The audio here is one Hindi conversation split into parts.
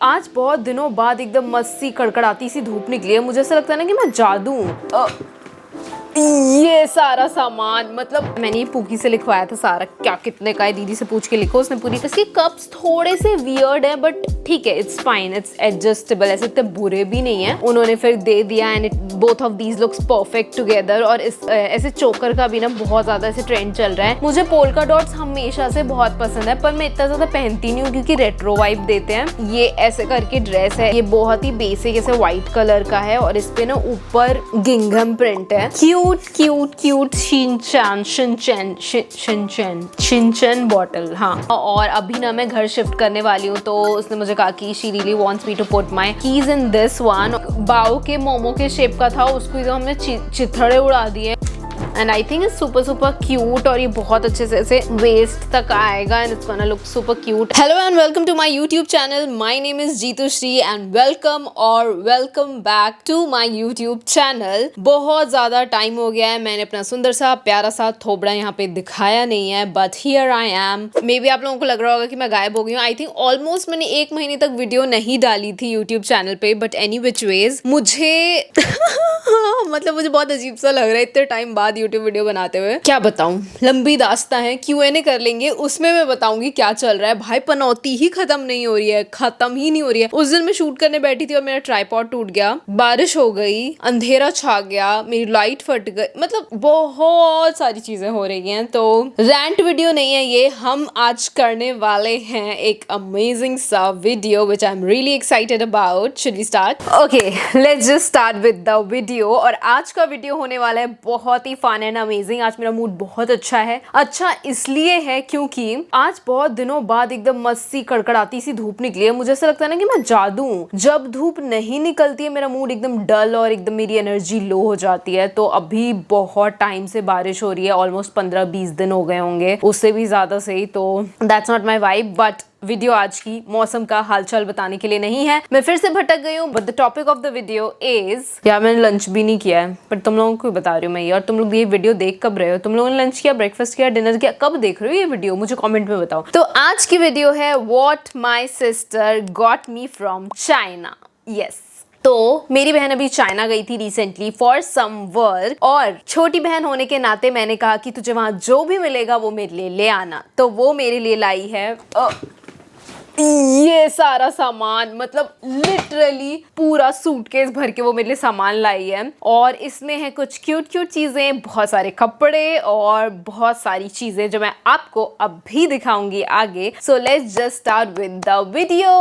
आज बहुत दिनों बाद एकदम मस्त सी कड़कड़ाती सी धूप निकली है। मुझे ऐसा लगता है ना कि मैं जादू हूँ। ये सारा सामान मतलब मैंने पूकी से लिखवाया था सारा, क्या कितने का है दीदी से पूछ के लिखो, उसने पूरी। इसके कप्स थोड़े से वियर्ड है बट ठीक है, इट्स फाइन, इट्स एडजस्टेबल, ऐसे इतने बुरे भी नहीं है। उन्होंने फिर दे दिया and both of these looks perfect together. और इस ऐसे चोकर का भी ना बहुत ज्यादा ऐसे ट्रेंड चल रहा है। मुझे पोल्का डॉट्स हमेशा से बहुत पसंद है पर मैं इतना ज्यादा पहनती नहीं हूँ क्योंकि रेट्रो वाइब देते हैं। ये ऐसे करके ड्रेस है, ये बहुत ही बेसिक ऐसे व्हाइट कलर का है और इस पे ना ऊपर गिंघम प्रिंट है। Cute cute cute Shinchan bottle. हाँ, और अभी ना मैं घर शिफ्ट करने वाली हूँ तो उसने मुझे कहा कि she really wants me to put my keys in this one. Bao के मोमो के शेप का था, उसको तो हमने चिथड़े उड़ा दिए and I think it's super super cute. और ये बहुत अच्छे से ऐसे वेस्ट तक आएगा and it's gonna look super cute. Hello and welcome to my YouTube channel. My name is Jitu Shri and welcome back to my YouTube channel. बहुत ज्यादा टाइम हो गया है, मैंने अपना सुंदर सा प्यारा सा थोबड़ा यहाँ पे दिखाया नहीं है, but here I am. May be आप लोगों को लग रहा होगा कि मैं गायब हो गई हूँ। आई थिंक ऑलमोस्ट मैंने 1 महीने तक वीडियो नहीं डाली थी यूट्यूब चैनल पे, बट एनी विच वेज मुझे मतलब मुझे बहुत अजीब सा लग रहा है इतने टाइम बाद यूट्यूब वीडियो बनाते हुए। क्या बताऊं, लंबी दास्तां है, Q&A कर लेंगे, उसमें मैं बताऊंगी क्या चल रहा है। भाई पनौती ही खत्म नहीं हो रही है, खत्म ही नहीं हो रही है। उस दिन मैं शूट करने बैठी थी और मेरा ट्राइपॉड टूट गया, बारिश हो गई, अंधेरा छा गया, मेरी लाइट फट गई, मतलब बहुत सारी चीजें हो रही हैं। तो रैंट वीडियो नहीं है ये, हम आज करने वाले हैं एक अमेजिंग सा video which I am really excited about. Should we start? Okay, let's just start with the video. और आज का वीडियो होने वाला है बहुत ही फन एंड अमेजिंग। आज मेरा मूड बहुत अच्छा है। अच्छा इसलिए है क्योंकि आज बहुत दिनों बाद एकदम मस्त सी कड़कड़ाती सी धूप निकली है। मुझे ऐसा लगता है ना कि मैं जादू हूँ। जब धूप नहीं निकलती है मेरा मूड एकदम डल और एकदम मेरी एनर्जी लो हो जाती है। तो अभी बहुत टाइम से बारिश हो रही है, ऑलमोस्ट 15-20 दिन हो गए होंगे, उससे भी ज्यादा सही। तो that's not my vibe. But video आज की मौसम का हालचाल बताने के लिए नहीं है, मैं फिर से भटक गई हूँ। But the topic of the video is, यार मैंने लंच भी नहीं किया है पर तुम लोगों को बता रही हूँ मैं ये। और तुम लोग ये वीडियो देख कब रहे हो? तुम लोगों ने लंच किया, ब्रेकफास्ट किया, डिनर किया, कब देख रहे हो ये वीडियो? मुझे कमेंट में बताओ। तो आज की वीडियो है what my sister got me from China. Yes, तो मेरी बहन अभी चाइना गई थी रिसेंटली फॉर सम वर्क, और छोटी बहन होने के नाते मैंने कहा कि तुझे वहां जो भी मिलेगा वो मेरे लिए ले आना। तो वो मेरे लिए लाई है ये सारा सामान, मतलब लिटरली पूरा सूटकेस भर के वो मेरे लिए सामान लाई है। और इसमें है कुछ क्यूट क्यूट चीजें, बहुत सारे कपड़े और बहुत सारी चीजें जो मैं आपको अभी दिखाऊंगी आगे। So let's just start with the video.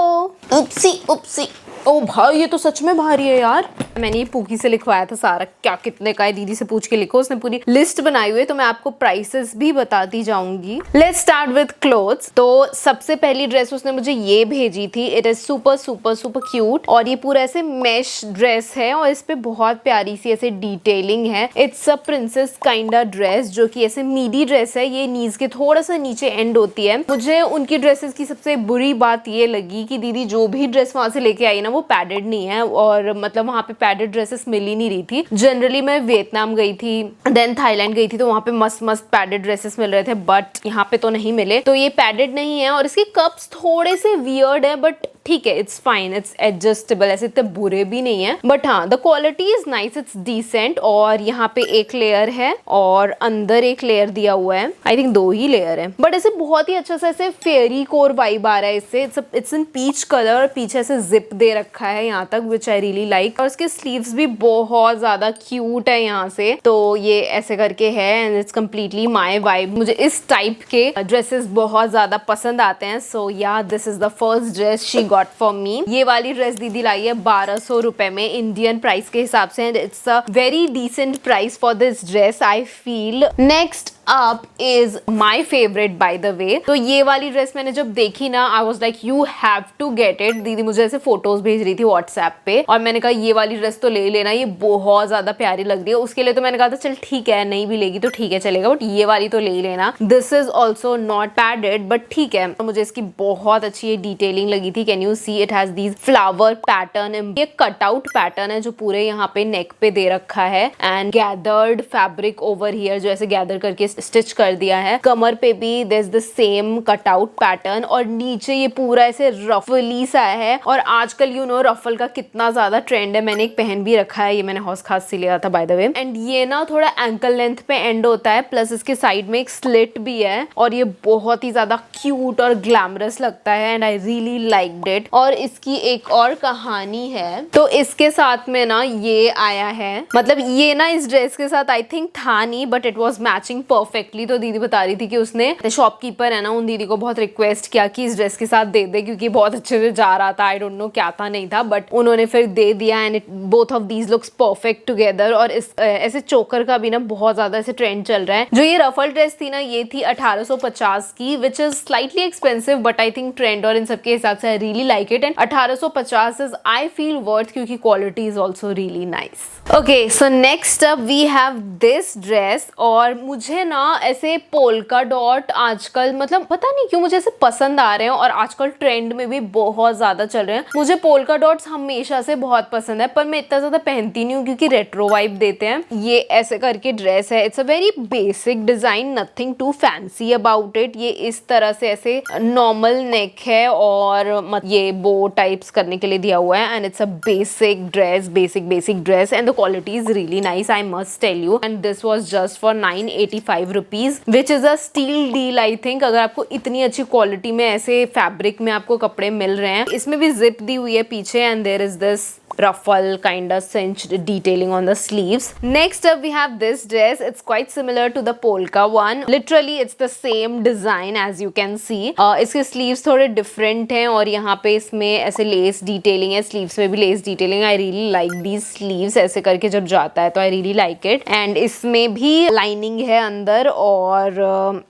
Oopsie oopsie, ओ भाई ये तो सच में भारी है यार। मैंने ये पूकी से लिखवाया था सारा, क्या कितने का है दीदी से पूछ के लिखो, उसने पूरी लिस्ट बनाई हुई है। तो मैं आपको प्राइसेस भी बताती जाऊंगी। Let's start with clothes. तो सबसे पहली ड्रेस उसने मुझे ये भेजी थी। It is super super super cute और ये पूरा ऐसे मैश ड्रेस है और इस पे बहुत प्यारी सी ऐसे डिटेलिंग है। It's a princess kinda dress जो कि ऐसे मीडी ड्रेस है, ये नीज के थोड़ा सा नीचे एंड होती है। मुझे उनकी ड्रेसेस की सबसे बुरी बात ये लगी कि दीदी जो भी ड्रेस वहां से लेके आई ना वो पैडेड नहीं है, और मतलब वहाँ पे पैडेड ड्रेसेस मिल ही नहीं रही थी। जनरली मैं वियतनाम गई थी, देन थाईलैंड गई थी, तो वहाँ पे मस्त मस्त पैडेड ड्रेसेस मिल रहे थे, बट यहाँ पे तो नहीं मिले। तो ये पैडेड नहीं है और इसके कप्स थोड़े से वियर्ड है बट ठीक है, इट्स फाइन, इट्स एडजस्टेबल, ऐसे इतने बुरे भी नहीं है। बट हाँ, the quality is nice, it's decent. और यहाँ पे एक लेयर है और अंदर एक लेयर दिया हुआ है, आई थिंक 2 ही लेयर है, बट ऐसे बहुत ही अच्छा सा ऐसे फेरी कोर वाइब आ रहा है इससे। इट्स इन पीच कलर और पीछे से जिप दे रखा है यहाँ तक, विच आई रियली लाइक। और इसके स्लीव्स भी बहुत ज्यादा क्यूट है यहाँ से। तो ये ऐसे करके है and it's completely my vibe. मुझे इस टाइप के ड्रेसेस बहुत ज्यादा पसंद आते हैं। सो या this is the first dress she got for me. ये वाली ड्रेस दीदी लाई है 1200 रुपए में इंडियन प्राइस के हिसाब से, and it's a very decent price for this dress I feel. Next up is my favourite by the way. तो ये वाली ड्रेस मैंने जब देखी ना, I was like you have to get it. दीदी मुझे ऐसे फोटोज भेज रही थी व्हाट्सएप पे और मैंने कहा ये वाली ड्रेस तो ले लेना, ये बहुत ज्यादा प्यारी लग रही है। उसके लिए तो मैंने कहा था चल ठीक है, नहीं भी लेगी तो ठीक है चलेगा, बट ये वाली तो ले ही लेना। This is also not padded but ठीक है। मुझे इसकी बहुत अच्छी डिटेलिंग लगी थी। Can you see, it has these flower pattern, ये कटआउट पैटर्न है जो पूरे यहाँ पे नेक पे दे रखा है, and gathered fabric over here जो ऐसे गैदर करके स्टिच कर दिया है। कमर पे भी there is the same cutout pattern और नीचे ये पूरा ऐसे रफली सा है। और आजकल यू नो रफल का कितना ज्यादा ट्रेंड है, मैंने एक पहन भी रखा है, ये मैंने हौस खास से लिया था बाय द वे। एंड ये ना थोड़ा एंकल लेंथ पे एंड होता है, प्लस इसके साइड में एक स्लिट भी है और ये बहुत ही ज्यादा क्यूट और ग्लैमरस लगता है and I really liked it. और इसकी एक और कहानी है, तो इसके साथ में ना ये आया है, मतलब ये ना इस ड्रेस के साथ आई थिंक था नहीं but it was matching perfectly. तो दीदी बता रही थी कि उसने शॉपकीपर है ना उन दीदी को बहुत रिक्वेस्ट किया कि इस ड्रेस के साथ दे दे क्योंकि बहुत अच्छे से जा रहा था। आई डोंट नो क्या था नहीं था बट उन्होंने फिर दे दिया and both of these looks perfect together. और इस ऐसे चोकर का भी ना बहुत ज्यादा ऐसे ट्रेंड चल रहा है। जो ये रफल ड्रेस थी ना ये थी 1850 की, which is slightly expensive but I think trend और इन सबके हिसाब से I really like it. And 1850 is I feel worth क्योंकि quality is also really nice. Okay so next up we have this dress. और मुझे ना ऐसे पोल्का डॉट आजकल मतलब पता नहीं क्यों मुझे ऐसे पसंद आ रहे हैं और आजकल ट्रेंड में भी बहुत ज्यादा चल रहे हैं। मुझे पोल्का डॉट्स हमेशा से बहुत पसंद है पर मैं इतना ज्यादा पहनती नहीं हूँ क्योंकि रेट्रो वाइब देते हैं। ये ऐसे करके ड्रेस है, it's a very basic design, nothing too fancy about it. ये इस तरह से ऐसे नॉर्मल नेक है और ये बो टाइप्स करने के लिए दिया हुआ है and it's a basic dress, basic dress and the quality is really nice, I must tell you. And this was just for 985 rupees, which is a steal deal I think। अगर आपको इतनी अच्छी क्वालिटी में ऐसे फैब्रिक में आपको कपड़े मिल रहे हैं, इसमें भी जिप दी हुई है पीछे and there is this ruffle kind of cinched detailing on the sleeves. Next up we have this dress. It's quite similar to the polka one. Literally it's the same design as you can see. इसके sleeves थोड़े different हैं और यहाँ पे इसमें ऐसे lace detailing है, sleeves में भी lace detailing। I really like these sleeves, ऐसे करके जब जाता है तो I really like it। and इसमें भी lining है अंदर और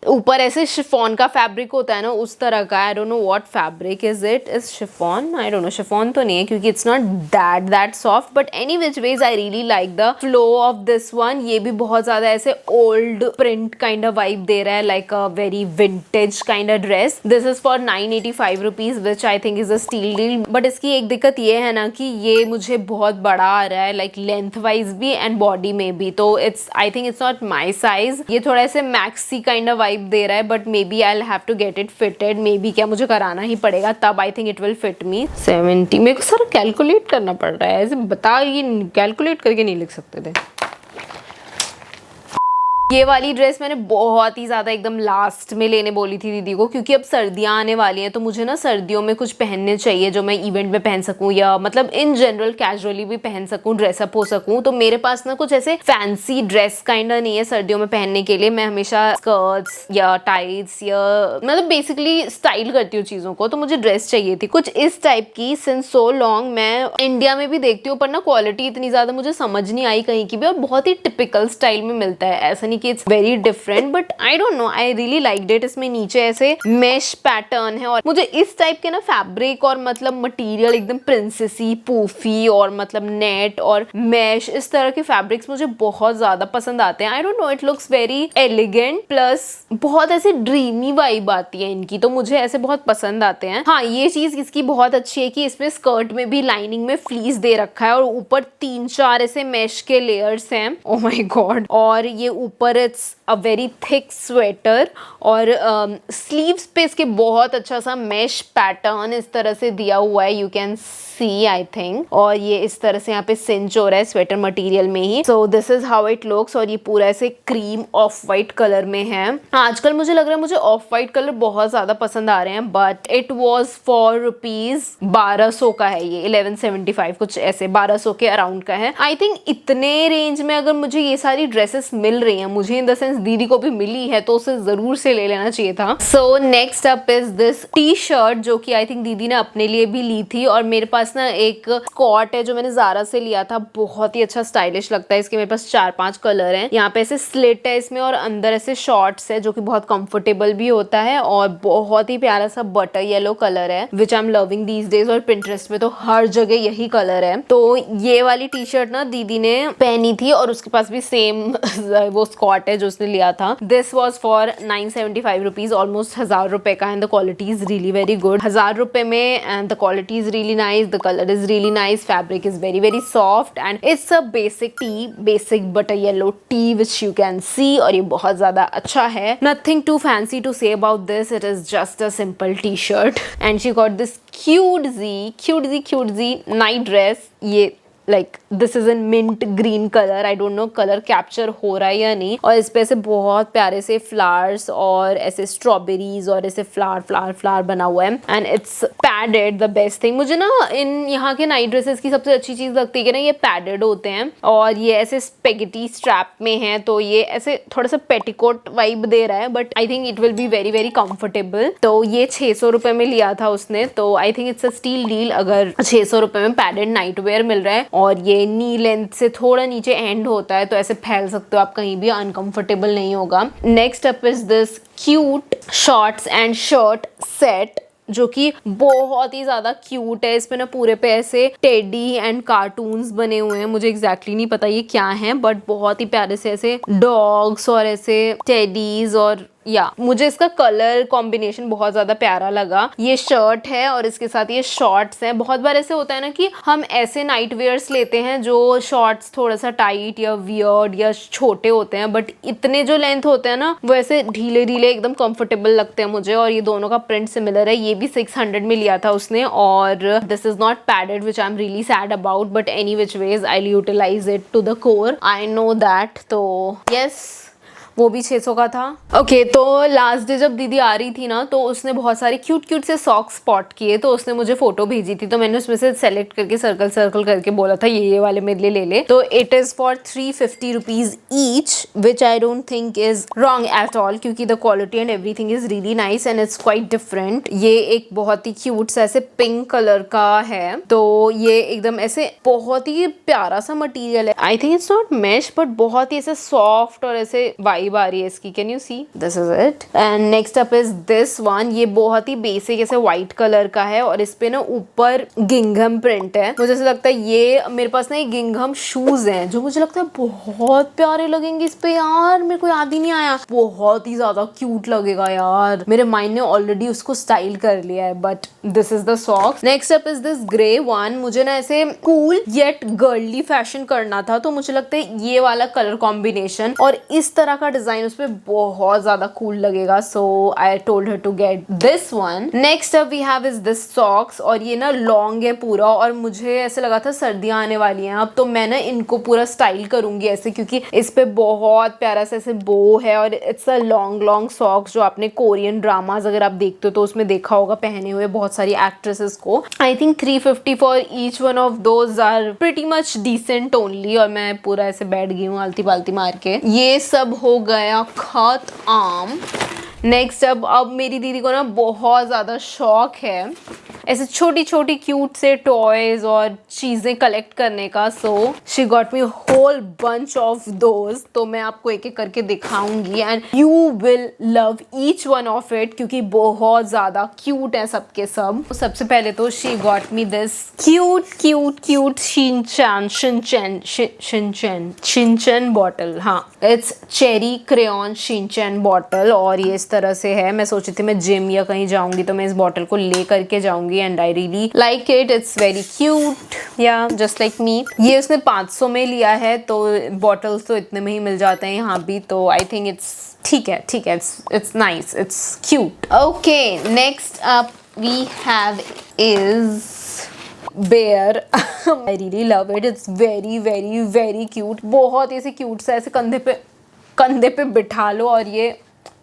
ऊपर ऐसे chiffon का fabric होता है ना उस तरह का। I don't know what fabric is it? Is chiffon? I don't know, chiffon तो नहीं है क्योंकि it's not that soft but any which ways I really like the flow of this one। ये भी बहुत ज्यादा ऐसे old print kind of vibe दे रहा है, like a very vintage kind of dress। This is for 985 rupees which I think is a steal deal। but इसकी एक दिक्कत ये है ना कि ये मुझे बहुत बड़ा आ रहा है like length wise भी and body में भी, तो it's I think it's not my size। ये थोड़ा ऐसे maxi kind of vibe दे रहा है but maybe I'll have to get it fitted। maybe क्या मुझे कराना ही पड़ेगा तब I think it will fit me। 70 मेरे को सारा कैलकुलेट करना पड़ रहा है, ऐसे बता ये कैलकुलेट करके नहीं लिख सकते थे। ये वाली ड्रेस मैंने बहुत ही ज़्यादा एकदम लास्ट में लेने बोली थी दीदी को क्योंकि अब सर्दियाँ आने वाली हैं तो मुझे ना सर्दियों में कुछ पहनने चाहिए जो मैं इवेंट में पहन सकूँ या मतलब इन जनरल कैजुअली भी पहन सकूँ, ड्रेसअप हो सकूँ। तो मेरे पास ना कुछ ऐसे फैंसी ड्रेस काइंड नहीं है सर्दियों में पहनने के लिए। मैं हमेशा स्कर्ट्स या टाइट्स या मतलब बेसिकली स्टाइल करती हूँ चीज़ों को, तो मुझे ड्रेस चाहिए थी कुछ इस टाइप की। सिंस सो लॉन्ग मैं इंडिया में भी देखती हूँ पर ना क्वालिटी इतनी ज़्यादा मुझे समझ नहीं आई कहीं की भी और बहुत ही टिपिकल स्टाइल में मिलता है, ऐसा कि it's very different but I don't no I really liked it. इसमें नीचे ऐसे मेश पैटर्न है और मुझे इस टाइप के ना फैब्रिक और मतलब मटेरियल एकदम प्रिंसेसी पूफी और मतलब नेट और मैश इस तरह के फैब्रिक्स मुझे बहुत ज्यादा पसंद आते हैं। आई don't no it looks very elegant plus बहुत ऐसे ड्रीमी वाइब आती है इनकी, तो मुझे ऐसे बहुत पसंद आते हैं। हाँ ये चीज इसकी बहुत अच्छी है कि इसमें स्कर्ट में भी लाइनिंग में फ्लीस दे रखा है और ऊपर 3-4 ऐसे मैश के लेयर्स हैं। Oh my God. और ये ऊपर it's a very thick sweater और स्लीव्स पे इसके बहुत अच्छा सा मैश पैटर्न इस तरह से दिया हुआ है, you can C I think. और ये इस तरह से यहाँ पे सिंच हो रहा है स्वेटर मटेरियल में ही। So this is how it looks और ये पूरा ऐसे क्रीम ऑफ वाइट कलर में है। आजकल मुझे लग रहा है मुझे ऑफ वाइट कलर बहुत ज्यादा पसंद आ रहे हैं बट इट वॉज फॉर ₹1200 का है ये, 1175 कुछ ऐसे 1200 के अराउंड का है। आई थिंक इतने रेंज में अगर मुझे ये सारी ड्रेसेस मिल रही हैं, मुझे इन द सेंस दीदी को भी मिली है, तो उसे जरूर से ले लेना चाहिए था। सो next up is this T shirt जो कि आई थिंक दीदी ने अपने लिए भी ली थी और मेरे पास ना एक स्कॉट है जो मैंने ज़ारा से लिया था, बहुत ही अच्छा स्टाइलिश लगता है। इसके मेरे पास 4-5 कलर हैं। यहाँ पे ऐसे स्लिट है इसमें और अंदर ऐसे शॉर्ट्स है जो कि बहुत कंफर्टेबल भी होता है और बहुत ही प्यारा सा बटर येलो कलर है which I am loving these days. और पिंटरेस्ट में तो हर जगह यही कलर है। तो ये वाली टी शर्ट ना दीदी ने पहनी थी और उसके पास भी सेम वो कॉट है जो उसने लिया था. This was for 975 rupees, almost 1000 रुपए का. And the quality is really very good. 1000 रुपए में and the quality is really nice, the colour is really nice, fabric is very very soft and it's a basic tee, basic but a yellow tee which you can see. और ये बहुत ज्यादा अच्छा है. Nothing too fancy to say about this, it is just a simple T shirt. And she got this cute night dress. ये like this is in mint green colour. I don't know colour capture हो रहा है या नहीं. और इस पे ऐसे बहुत प्यारे से फ्लावर्स और ऐसे स्ट्रॉबेरीज और ऐसे फ्लावर बना हुआ है. And it's padded. The best thing मुझे ना इन यहाँ के नाइट ड्रेसेस की सबसे अच्छी चीज लगती है कि ना ये पैडेड होते हैं और ये ऐसे स्पेगेटी स्ट्रैप में है, तो ये ऐसे थोड़ा सा पेटिकोट वाइब दे रहा है. But I think it will be very very comfortable. तो ये 600 रुपए में लिया था उसने, तो I think it's a steal deal अगर 600 रुपए में पैडेड नाइट वेयर मिल रहा है. और ये नी लेंथ से थोड़ा नीचे एंड होता है, तो ऐसे फैल सकते हो आप कहीं भी, अनकंफर्टेबल नहीं होगा. Next up is this cute shorts and shirt set जो कि बहुत ही ज्यादा क्यूट है. इसमें ना पूरे पे ऐसे टेडी एंड कार्टून्स बने हुए हैं. मुझे एग्जैक्टली नहीं पता ये क्या है, बट बहुत ही प्यारे से ऐसे डॉग्स और ऐसे टेडीज और मुझे इसका कलर कॉम्बिनेशन बहुत ज्यादा प्यारा लगा. ये शर्ट है और इसके साथ ये शॉर्ट्स हैं. बहुत बार ऐसे होता है ना कि हम ऐसे नाइट वेयर्स लेते हैं जो शॉर्ट्स थोड़ा सा टाइट या वियर्ड या छोटे होते हैं, बट इतने जो लेंथ होते हैं ना वो ऐसे ढीले ढीले एकदम कंफर्टेबल लगते हैं मुझे. और ये दोनों का प्रिंट सिमिलर है. ये भी 600 में लिया था उसने. और this is not padded which I am really sad about, but any which ways I utilise it to the core. I know that. तो यस, वो भी 600 का था. ओके, तो लास्ट डे जब दीदी आ रही थी ना, तो उसने बहुत सारे क्यूट से सॉक्स स्पॉट किए, तो उसने मुझे फोटो भेजी थी. तो मैंने उसमें से सेलेक्ट करके सर्कल करके बोला था ये वाले मेरे लिए ले ले. तो it is for 350 rupees each, which I don't think is wrong at all, क्योंकि the quality and everything is really nice and it's quite different. ये एक बहुत ही क्यूट सा ऐसे पिंक कलर का है. तो ये एकदम ऐसे बहुत ही प्यारा सा मटीरियल है. I think it's not mesh, but बहुत ही ऐसे सॉफ्ट और ऐसे आ रही है इसकी. Can you see? This is it. And next up is this one. ये बहुत ही बेसिक ऐसे व्हाइट कलर का है और इस पे ना ऊपर गिंघम प्रिंट है. मुझे ऐसा लगता है ये मेरे पास ना ये गिंघम शूज हैं जो मुझे लगता है बहुत प्यारे लगेंगे इस पे. यार मेरे को याद ही नहीं आया. बहुत ही ज्यादा क्यूट लगेगा यार. मेरे माइंड ने ऑलरेडी उसको स्टाइल कर लिया है. But this is the socks. Next up is this grey one. मुझे ना ऐसे कूल येट गर्ली फैशन करना था, तो मुझे लगता है ये वाला कलर कॉम्बिनेशन और इस तरह का डिजाइन उस पे बहुत ज्यादा कूल लगेगा. So I told her to get this one. Next up we have is this socks. और ये ना लॉन्ग है पूरा और मुझे ऐसे लगा था सर्दियां आने वाली हैं अब, तो मैं ना इनको पूरा स्टाइल करूंगी ऐसे, क्योंकि इस पे बहुत प्यारा सा ऐसे बो है. और इट्स अ लॉन्ग सॉक्स जो आपने कोरियन ड्रामाज अगर आप देखते हो तो उसमें देखा होगा पहने हुए बहुत सारी एक्ट्रेसेस को. I think 350 for each one of those are pretty much decent only. और मैं पूरा ऐसे बैठ गई हूँ आलती पालती मार के. ये सब हो गया खत्म. नेक्स्ट अब मेरी दीदी को ना बहुत ज़्यादा शौक है ऐसे छोटी छोटी क्यूट से टॉयज और चीज़ें कलेक्ट करने का. So she got me whole bunch of those. तो मैं आपको एक एक करके दिखाऊंगी and you will love each one of it, क्योंकि बहुत ज़्यादा क्यूट है सबके सब. सबसे पहले तो she got me this cute Shinchan bottle. हाँ, it's cherry crayon Shinchan bottle. और ये इस तरह से है. मैं सोची थी मैं जिम या कहीं जाऊंगी तो मैं इस बॉटल को ले करके जाऊंगी and I really like it. It's very cute, या जस्ट लाइक मी. ये उसने 500 में लिया है, तो बॉटल्स तो इतने में ही मिल जाते हैं यहाँ भी. तो आई थिंक इट्स ठीक है. It's nice, it's cute. Okay, next up we have is bear. I really love it. It's very cute. बहुत ऐसे क्यूट सा ऐसे कंधे पे बिठा लो और ये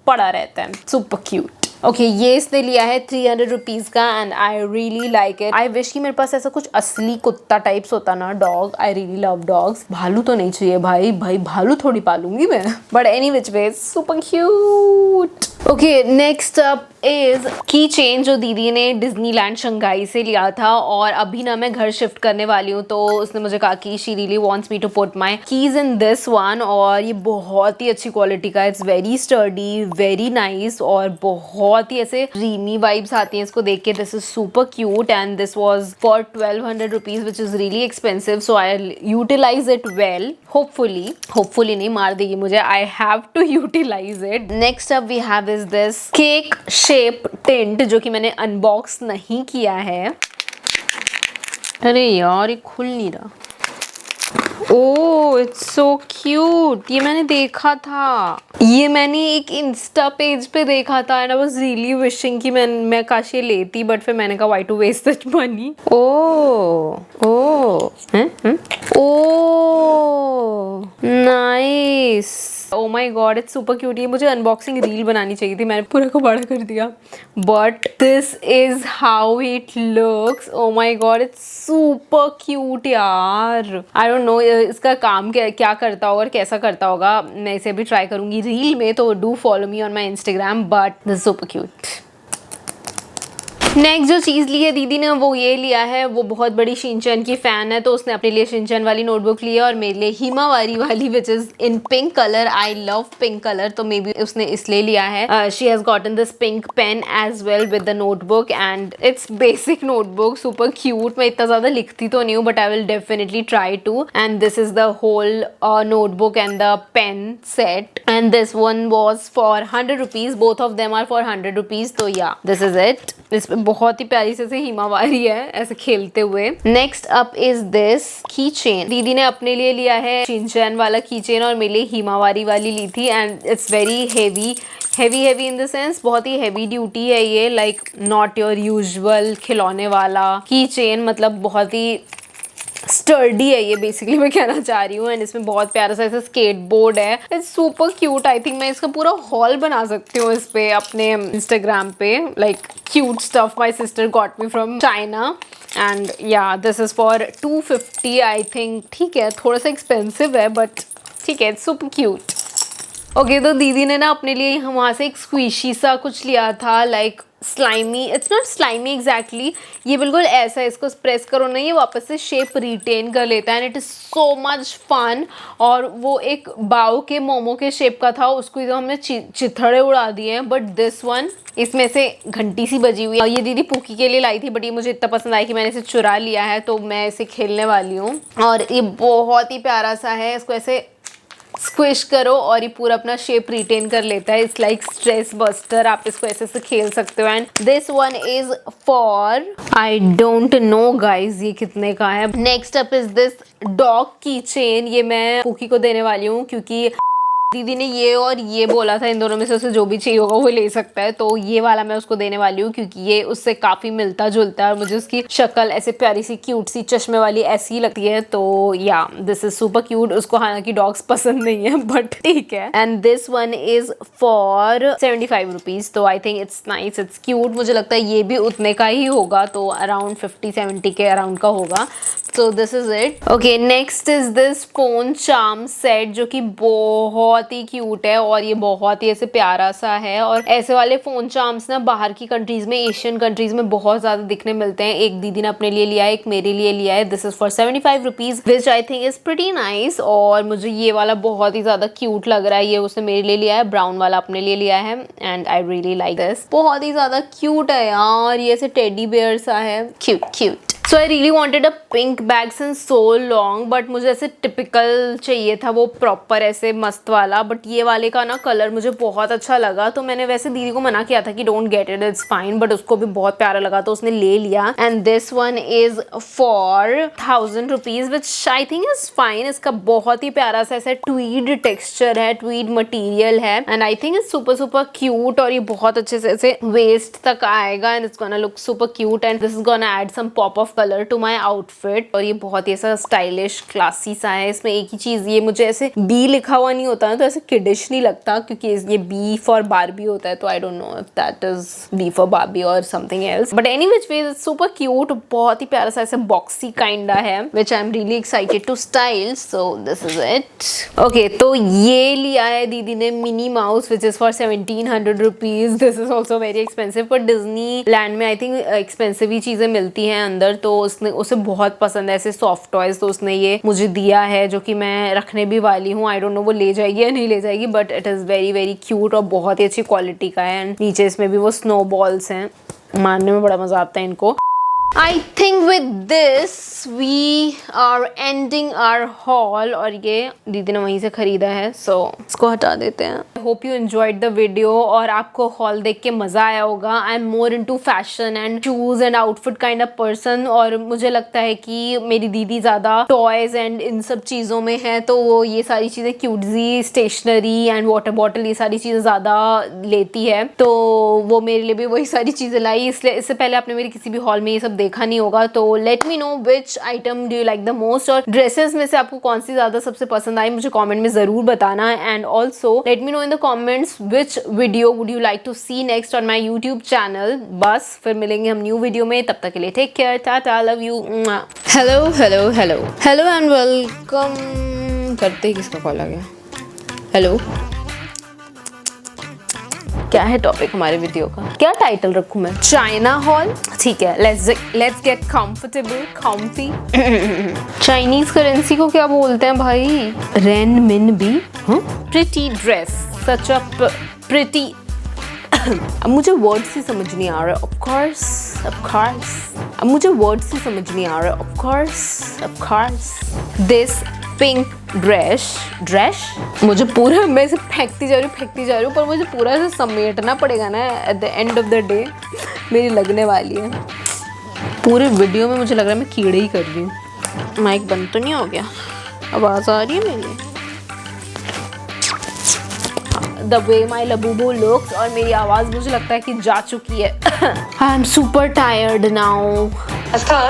पड़ा रहता है. Super cute. ओके, ये इसने लिया है 300 रुपीज़ का and I really like it. I wish कि मेरे पास ऐसा कुछ असली कुत्ता टाइप्स होता ना, dog. I really love dogs. भालू तो नहीं चाहिए भाई भालू थोड़ी पालूंगी मैं. But any which way super cute. Okay, next up is की चेन जो दीदी ने डिज्नीलैंड शंघाई से लिया था, और अभी ना मैं घर शिफ्ट करने वाली हूँ तो उसने मुझे कहा कि she really wants me to put my keys in this one, और ये बहुत ही अच्छी क्वालिटी का, it's very sturdy, very nice, और बहुत ही ऐसे ड्रीमी वाइब्स आती हैं इसको देख के। This is super cute and this was for 1200 rupees which is really expensive, so I utilise it well. Hopefully नहीं मार देगी मुझे, I have to utilize it. Next up we have is this cake shape tint जो कि मैंने अनबॉक्स नहीं किया है। अरे यार ये खुल नहीं रहा। ओह इट्स सो क्यूट, ये मैंने देखा था, ये मैंने एक इंस्टा पेज पे देखा था and I was really wishing कि मैं काश ये लेती, बट फिर मैंने कहा why to waste that money. Oh nice, oh my god it's super cute. ये मुझे अनबॉक्सिंग रील बनानी चाहिए थी, मैंने पूरा को बड़ा कर दिया, but this is how it looks. Oh my god it's super cute यार। आई डोंट नो इसका काम क्या करता होगा और कैसा करता होगा, मैं इसे भी ट्राई करूंगी रील में, तो do follow me on my Instagram, but this super cute. Next जो चीज़ ली है दीदी ने वो ये लिया है, वो बहुत बड़ी शिनचैन की फ़ैन है तो उसने अपने लिए शिनचैन वाली नोटबुक ली है और मेरे लिए हिमावारी वाली which is in pink colour. I love pink colour, तो मे बी उसने इसलिए लिया है। She has gotten this pink pen as well with the notebook and it's basic notebook, super cute. मैं इतना ज़्यादा लिखती तो नहीं हूँ but I will definitely try to, and this is the whole notebook and the pen set, and this one was for 100 rupees, both of them are for 100 rupees, तो या दिस इज इट। इसमें बहुत ही प्यारी से हिमावारी है ऐसे खेलते हुए। नेक्स्ट अप इज दिस की चेन, दीदी ने अपने लिए लिया है शिनचैन वाला की चेन और मेरे लिए हिमावारी वाली ली थी, and it's very heavy in the sense, बहुत ही हेवी ड्यूटी है ये, लाइक नॉट योर यूजुअल खिलौने वाला की चेन, मतलब बहुत ही स्टर्डी है ये, बेसिकली मैं कहना चाह रही हूँ। एंड इसमें बहुत प्यारा सा ऐसा स्केट बोर्ड है, it's super cute. I think मैं इसका पूरा हॉल बना सकती हूँ इस पे अपने इंस्टाग्राम पे, like cute stuff my sister got me from China, and yeah this is for 250 I think. ठीक है थोड़ा सा एक्सपेंसिव है बट ठीक है, इट्स सुपर क्यूट। ओके तो दीदी ने ना अपने लिए वहाँ से एक स्क्वीशी सा कुछ लिया था, like slimy, it's not slimy exactly, ये बिल्कुल ऐसा है, इसको प्रेस करो ना ये वापस से शेप रिटेन कर लेता है, and it is so much fun. और वो एक बाव के मोमो के शेप का था, उसको एकदम हमने चिथड़े उड़ा दिए हैं, बट दिस वन इसमें से घंटी सी बजी हुई है। ये दीदी पूकी के लिए लाई थी बट ये मुझे इतना पसंद आया कि मैंने इसे चुरा लिया है, तो मैं इसे खेलने वाली हूँ। और ये बहुत ही प्यारा सा है, इसको ऐसे स्क्विश करो और ये पूरा अपना शेप रिटेन कर लेता है, इट्स लाइक स्ट्रेस बस्टर, आप इसको ऐसे से खेल सकते हो। And this one is for I don't know guys ये कितने का है। Next up is this dog की चेन, ये मैं पूकी को देने वाली हूँ क्योंकि दीदी ने ये और ये बोला था, इन दोनों में से उसे जो भी चाहिए होगा वो ले सकता है, तो ये वाला मैं उसको देने वाली हूँ क्योंकि ये उससे काफ़ी मिलता जुलता है और मुझे उसकी शक्ल ऐसे प्यारी सी क्यूट सी चश्मे वाली ऐसी लगती है, तो या दिस इज सुपर क्यूट। उसको हालांकि डॉग्स पसंद नहीं है बट ठीक है। And this one is for 75 rupees, तो I think it's nice, it's cute. मुझे लगता है ये भी उतने का ही होगा, तो अराउंड 50-70 के अराउंड का होगा, so this is it. Okay, next is this phone charm set जो कि बहुत ही क्यूट है और ये बहुत ही ऐसे प्यारा सा है। और ऐसे वाले फोन चार्म्स ना बाहर की कंट्रीज में, एशियन कंट्रीज में बहुत ज़्यादा दिखने मिलते हैं। एक दीदी ने अपने लिए लिया है, एक मेरे लिए लिया है। This is for 75 rupees which I think is pretty nice, और मुझे ये वाला बहुत ही ज़्यादा क्यूट लग रहा है। ये उसने मेरे लिए लिया है, ब्राउन वाला अपने लिए लिया है, and I really like this. बहुत ही ज़्यादा क्यूट है यार, ये ऐसे टेडी बेयर सा है, cute. So I really wanted a pink bag since so long, but मुझे ऐसे टिपिकल चाहिए था वो प्रॉपर ऐसे मस्त वाला, बट ये वाले का ना कलर मुझे बहुत अच्छा लगा, तो मैंने वैसे दीदी को मना किया था कि don't get it, it's fine, but उसको भी बहुत प्यारा लगा तो उसने ले लिया। And this one is for 1000 rupees which I think is fine. इसका बहुत ही प्यारा सा ऐसा ट्वीड टेक्सचर है, ट्वीड मटीरियल है, and I think it's super cute, और ये बहुत अच्छे से ऐसे वेस्ट तक आएगा and it's gonna look super cute, and this is gonna add some pop of colour to my outfit. और ये बहुत ही ऐसा स्टाइलिश क्लासी सा है। इसमें एक ही चीज़, ये मुझे ऐसे बी लिखा हुआ नहीं होता ना तो ऐसे किडिश नहीं लगता, क्योंकि ये बी फॉर बारबी होता है, तो I don't know if that is be for Barbie और something else, but any which way it's super cute. बहुत ही प्यारा सा ऐसे बॉक्सी काइंडा है which I am really excited to style. So this is it. Okay, तो ये लिया है दीदी ने Minnie Mouse which is for 1700 rupees. This is also very expensive, पर डिज्नी लैंड में आई थिंक एक्सपेंसिव ही चीजें मिलती हैं अंदर, तो उसने उसे बहुत पसंद है ऐसे सॉफ्ट टॉयज, तो उसने ये मुझे दिया है जो कि मैं रखने भी वाली हूँ। आई डोंट नो वो ले जाएगी या नहीं ले जाएगी, but it is very very cute और बहुत ही अच्छी क्वालिटी का है। एंड नीचे इसमें भी वो स्नो बॉल्स हैं, मारने में बड़ा मजा आता है इनको। I think with this we are ending our haul, और ये दीदी ने वहीं से खरीदा है, so इसको हटा देते हैं। I hope you enjoyed the video और आपको haul देख के मज़ा आया होगा। I am more into fashion and shoes and outfit kind of person, और मुझे लगता है कि मेरी दीदी ज़्यादा toys and इन सब चीज़ों में है, तो वो ये सारी चीज़ें क्यूटजी, स्टेशनरी एंड वाटर बॉटल ये सारी चीज़ें ज़्यादा लेती है, तो वो मेरे लिए भी वही सारी चीज़ें लाई। इसलिए इससे पहले आपने मेरी किसी भी हॉल में ये सब देखा नहीं होगा, तो late me know which item do you like the most, और ड्रेसेस में से आपको कौन सी ज़्यादा सबसे पसंद आई मुझे कमेंट में ज़रूर बताना। And also let me know in the comments which video would you like to see next on my YouTube channel. बस फिर मिलेंगे हम न्यू वीडियो में, तब तक के लिए take care, tata, love you. Hello hello hello hello and welcome. करते ही किसका कॉल आ गया? हेलो, क्या है टॉपिक हमारे वीडियो का? क्या टाइटल रखूं मैं? China hall? ठीक है, let's get comfortable, comfy. Chinese currency को क्या बोलते हैं भाई? Renminbi? Pretty dress, such a pretty. अब मुझे वर्ड्स ही समझ नहीं आ रहा। ऑफ कोर्स अब मुझे वर्ड्स ही समझ नहीं आ रहा। Of course this pink dress मुझे पूरा, मैं इसे फेंकती जा रही हूँ, पर मुझे पूरा इसे समेटना पड़ेगा ना at the end of the day. मेरी लगने वाली है पूरे वीडियो में, मुझे लग रहा है मैं कीड़े ही कर रही हूँ। माइक बंद तो नहीं हो गया? आवाज़ आ रही है मेरी? The way my Labubu looks, और मेरी आवाज़ मुझे लगता है कि जा चुकी है। I am super tired now.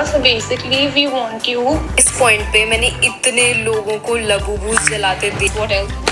So basically we want you। इस पॉइंट पे मैंने इतने लोगों को लबूबू जलाते देख। What else?